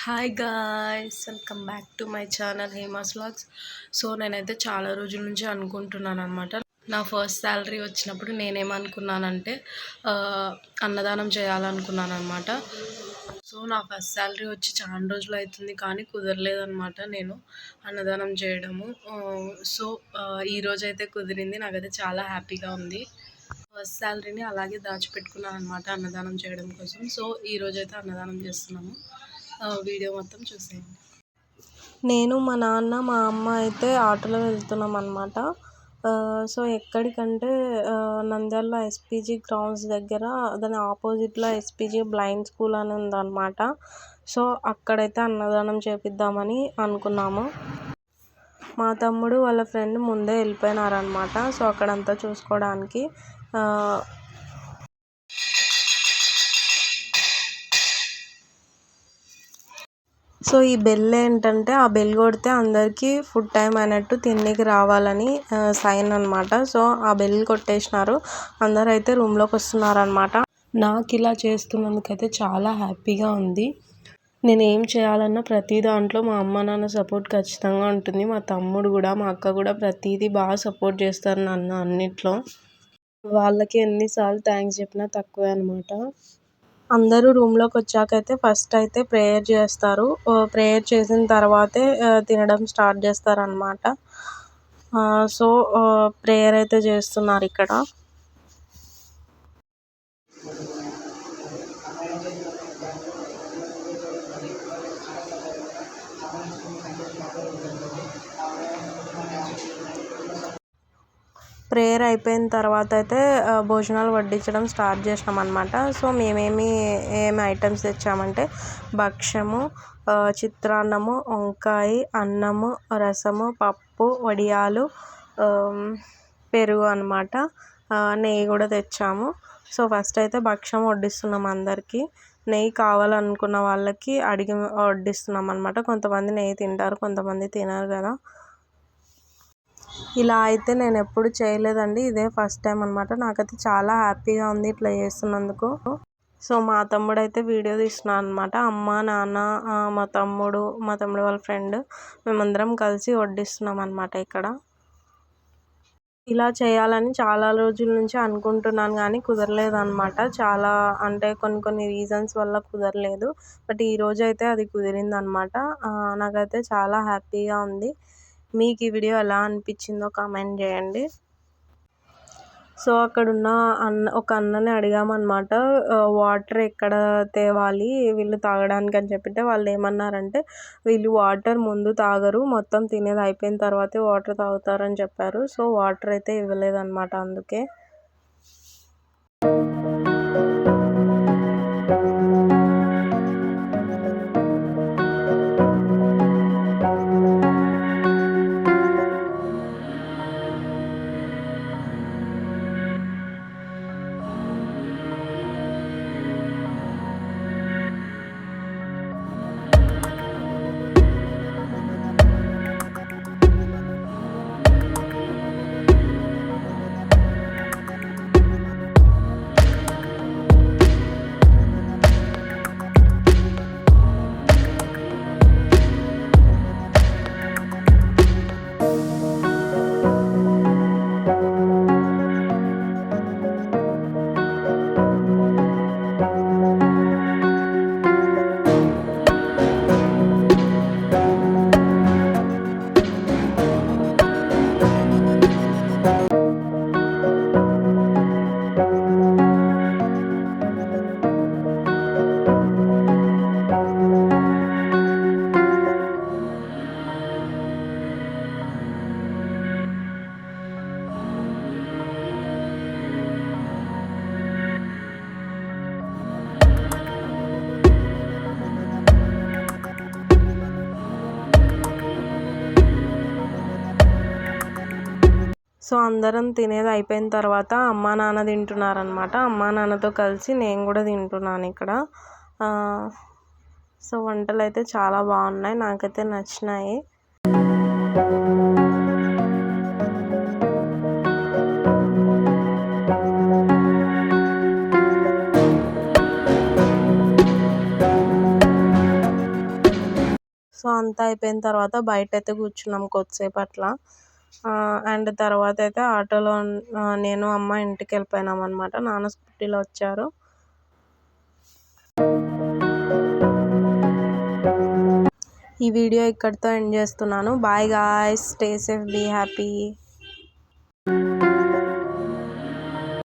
Hi guys, welcome back to my channel Hema's vlogs. So నేనైతే చాలా రోజుల నుంచి అనుకుంటున్నాను అనమాట. నా ఫస్ట్ శాలరీ వచ్చినప్పుడు నేనేమనుకున్నానంటే అన్నదానం చేయాలనుకున్నాను అనమాట. సో నా ఫస్ట్ శాలరీ వచ్చి చాలా రోజులు అవుతుంది కానీ కుదరలేదనమాట నేను అన్నదానం చేయడము. సో ఈరోజు అయితే కుదిరింది. నాకైతే చాలా హ్యాపీగా ఉంది. ఫస్ట్ శాలరీని అలాగే దాచిపెట్టుకున్నాను అనమాట అన్నదానం చేయడం కోసం. సో ఈరోజైతే అన్నదానం చేస్తున్నాము. వీడియో మొత్తం చూసేయండి. నేను, మా నాన్న, మా అమ్మ అయితే ఆటోలో వెళ్తున్నాం అనమాట. సో ఎక్కడికంటే నంద్యాలలో ఎస్పీజీ గ్రౌండ్స్ దగ్గర దాని ఆపోజిట్లో ఎస్పీజీ బ్లైండ్ స్కూల్ అని ఉందన్నమాట. సో అక్కడైతే అన్నదానం చేపిద్దామని అనుకున్నాము. మా తమ్ముడు వాళ్ళ ఫ్రెండ్ ముందే వెళ్ళిపోయినారనమాట. సో అక్కడంతా చూసుకోవడానికి సో ఈ బెల్ ఏంటంటే ఆ బెల్ కొడితే అందరికీ ఫుడ్ టైం అయినట్టు తిండికి రావాలని సైన్ అనమాట. సో ఆ బెల్ కొట్టేసినారు. అందరూ అయితే రూమ్లోకి వస్తున్నారనమాట. నాకు ఇలా చేస్తున్నందుకైతే చాలా హ్యాపీగా ఉంది. నేను ఏం చేయాలన్నా ప్రతి దాంట్లో మా అమ్మ నాన్న సపోర్ట్ ఖచ్చితంగా ఉంటుంది. మా తమ్ముడు కూడా, మా అక్క కూడా ప్రతిదీ బాగా సపోర్ట్ చేస్తారు నన్ను అన్నిట్లో. వాళ్ళకి ఎన్నిసార్లు థ్యాంక్స్ చెప్పినా తక్కువే అనమాట. అందరూ రూమ్లోకి వచ్చాకైతే ఫస్ట్ అయితే ప్రేయర్ చేస్తారు. ప్రేయర్ చేసిన తర్వాతే తినడం స్టార్ట్ చేస్తారనమాట. సో ప్రేయర్ అయితే చేస్తున్నారు ఇక్కడ. ప్రేయర్ అయిపోయిన తర్వాత అయితే భోజనాలు వడ్డించడం స్టార్ట్ చేసినాం అనమాట. సో ఏమి ఐటమ్స్ తెచ్చామంటే భక్ష్యము, చిత్రాన్నము, వంకాయ, అన్నము, రసము, పప్పు, వడియాలు, పెరుగు అనమాట. నెయ్యి కూడా తెచ్చాము. సో ఫస్ట్ అయితే భక్ష్యం వడ్డిస్తున్నాం అందరికీ. నెయ్యి కావాలనుకున్న వాళ్ళకి అడిగి వడ్డిస్తున్నాం అనమాట. కొంతమంది నెయ్యి తింటారు, కొంతమంది తినరు కదా. ఇలా అయితే నేను ఎప్పుడు చేయలేదండి. ఇదే ఫస్ట్ టైం అనమాట. నాకైతే చాలా హ్యాపీగా ఉంది ఇట్లా చేస్తున్నందుకు. సో మా తమ్ముడు అయితే వీడియో తీస్తున్నాను అనమాట. అమ్మ, నాన్న, మా తమ్ముడు వాళ్ళ ఫ్రెండ్ మేమందరం కలిసి వడ్డిస్తున్నాం అనమాట ఇక్కడ. ఇలా చేయాలని చాలా రోజుల నుంచి అనుకుంటున్నాను కానీ కుదరలేదన్నమాట. చాలా అంటే కొన్ని రీజన్స్ వల్ల కుదరలేదు. బట్ ఈరోజు అయితే అది కుదిరిందనమాట. నాకైతే చాలా హ్యాపీగా ఉంది. మీకు ఈ వీడియో ఎలా అనిపించిందో కామెంట్ చేయండి. సో అక్కడున్న ఒక అన్నని అడిగామన్నమాట, వాటర్ ఎక్కడ తేవాలి వీళ్ళు తాగడానికి అని చెప్పితే వాళ్ళు ఏమన్నారంటే వీళ్ళు వాటర్ ముందు తాగరు, మొత్తం తినేది అయిపోయిన తర్వాతే వాటర్ తాగుతారని చెప్పారు. సో వాటర్ అయితే ఇవ్వలేదన్నమాట. అందుకే సో అందరం తినేది అయిపోయిన తర్వాత అమ్మా నాన్న తింటున్నారనమాట. అమ్మా నాన్నతో కలిసి నేను కూడా తింటున్నాను ఇక్కడ. సో వంటలు అయితే చాలా బాగున్నాయి, నాకైతే నచ్చినాయి. అంతా అయిపోయిన తర్వాత బయటైతే కూర్చున్నాం కొద్దిసేపు అట్లా. అండ్ తర్వాత అయితే ఆటోలో నేను అమ్మ ఇంటికి వెళ్ళిపోయినాం అనమాట. నాన్న స్కూటీలో వచ్చారు. ఈ వీడియో ఇక్కడితో ఎండ్ చేస్తున్నాను. Bye guys, stay safe, be happy.